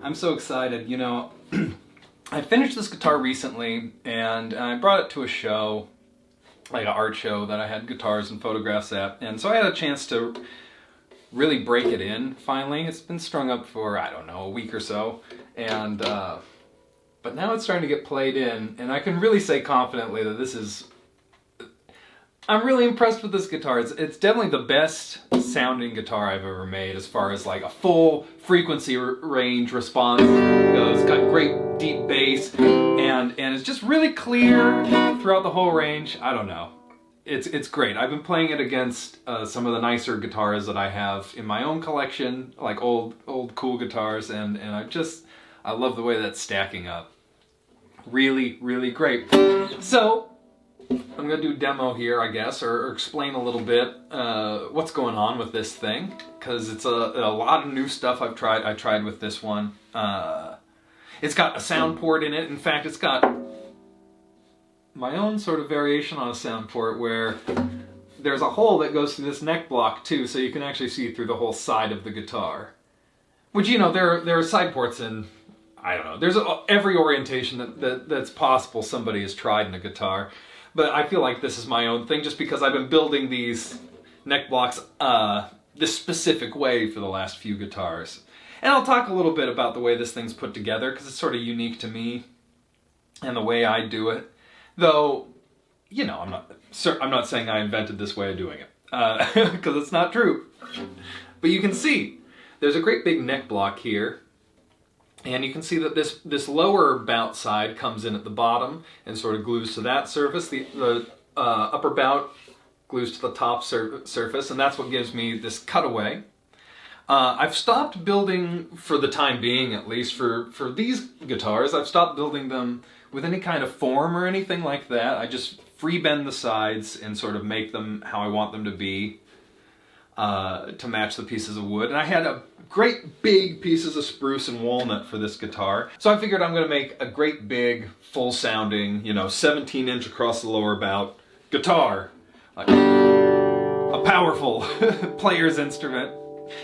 I'm so excited. You know, I finished this guitar recently and I brought it to a show, like an art show that I had guitars and photographs at. And so I had a chance to really break it in finally. It's been strung up for, I don't know, a week or so. And, but now it's starting to get played in, and I can really say confidently that this is, I'm really impressed with this guitar. It's definitely the best sounding guitar I've ever made as far as like a full frequency range response goes. It's got great deep bass, and it's just really clear throughout the whole range. I don't know. It's great. I've been playing it against some of the nicer guitars that I have in my own collection, like old cool guitars, and I love the way that's stacking up. Really, really great. So, I'm going to do a demo here, I guess, or explain a little bit what's going on with this thing, because it's a lot of new stuff I tried with this one. It's got a sound port in it. In fact, it's got my own sort of variation on a sound port where there's a hole that goes through this neck block too, so you can actually see through the whole side of the guitar. Which, you know, there are side ports in, I don't know, there's every orientation that's possible somebody has tried in a guitar. But I feel like this is my own thing just because I've been building these neck blocks this specific way for the last few guitars. And I'll talk a little bit about the way this thing's put together because it's sort of unique to me and the way I do it. Though, you know, I'm not saying I invented this way of doing it because it's not true. But you can see there's a great big neck block here. And you can see that this lower bout side comes in at the bottom and sort of glues to that surface. The upper bout glues to the top surface, and that's what gives me this cutaway. I've stopped building, for the time being at least, for these guitars, I've stopped building them with any kind of form or anything like that. I just free bend the sides and sort of make them how I want them to be to match the pieces of wood. And I had a great big pieces of spruce and walnut for this guitar. So I figured I'm going to make a great big, full sounding, you know, 17-inch across the lower bout guitar. Like a powerful player's instrument.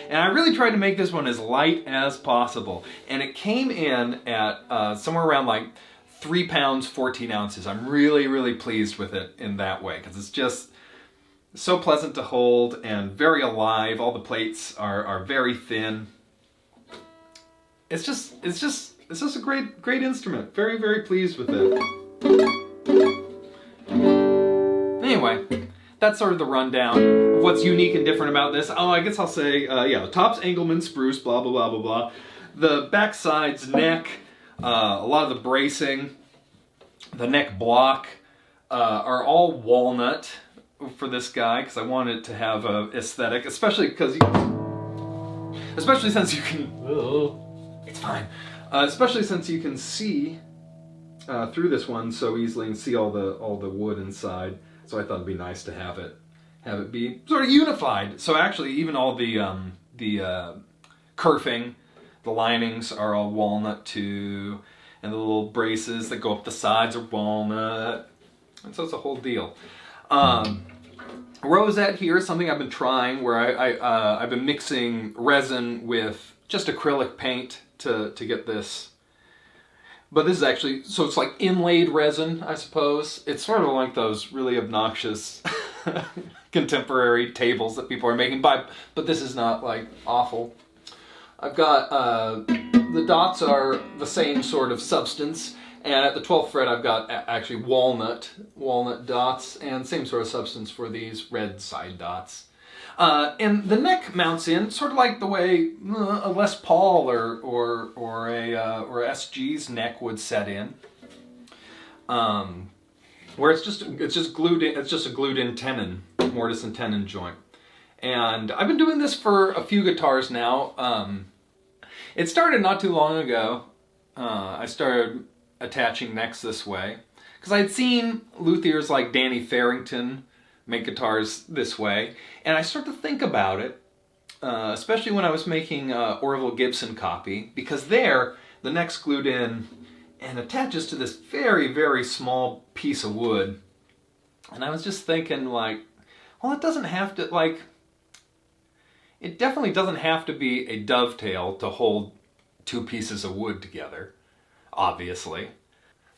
And I really tried to make this one as light as possible. And it came in at somewhere around like 3 pounds, 14 ounces. I'm really, really pleased with it in that way because it's just so pleasant to hold and very alive. All the plates are very thin. It's just a great instrument. Very, very pleased with it. Anyway, that's sort of the rundown of what's unique and different about this. Oh, I guess I'll say, yeah, the top's Engleman Spruce, blah, blah, blah, blah, blah. The backside's neck, a lot of the bracing, the neck block are all walnut for this guy because I wanted it to have a aesthetic, especially since you can. It's fine. Especially since you can see through this one so easily and see all the wood inside. So I thought it'd be nice to have it be sort of unified. So actually, even all the kerfing, the linings are all walnut too, and the little braces that go up the sides are walnut, and so it's a whole deal. Rosette here is something I've been trying where I've been mixing resin with just acrylic paint to get this. But this is actually, so it's like inlaid resin, I suppose. It's sort of like those really obnoxious contemporary tables that people are making, but this is not like awful. I've got, the dots are the same sort of substance. And at the 12th fret, I've got actually walnut dots, and same sort of substance for these red side dots. And the neck mounts in sort of like the way a Les Paul or a SG's neck would set in, where it's just glued in. It's just a glued in tenon, mortise and tenon joint. And I've been doing this for a few guitars now. It started not too long ago. I started attaching necks this way because I'd seen luthiers like Danny Farrington make guitars this way, and I started to think about it, especially when I was making Orville Gibson copy, because there the neck's glued in and attaches to this very, very small piece of wood, and I was just thinking like, well, it doesn't have to, like, it definitely doesn't have to be a dovetail to hold two pieces of wood together, obviously.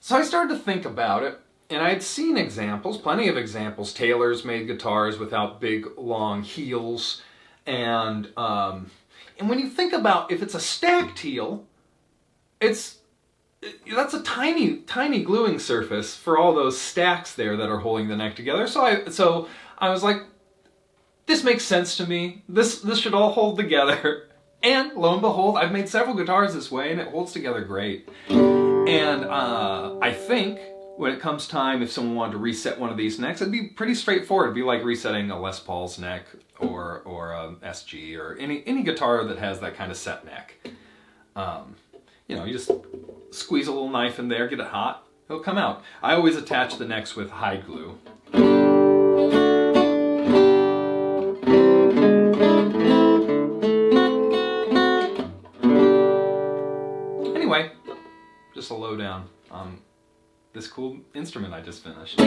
So I started to think about it, and I'd seen examples, plenty of examples. Tailors made guitars without big, long heels, and when you think about if it's a stacked heel, that's a tiny, tiny gluing surface for all those stacks there that are holding the neck together. So I was like, this makes sense to me. This should all hold together. And lo and behold, I've made several guitars this way, and it holds together great. And I think when it comes time, if someone wanted to reset one of these necks, it'd be pretty straightforward. It'd be like resetting a Les Paul's neck or a SG or any guitar that has that kind of set neck. You know, you just squeeze a little knife in there, get it hot, it'll come out. I always attach the necks with hide glue. Anyway, just a lowdown on this cool instrument I just finished.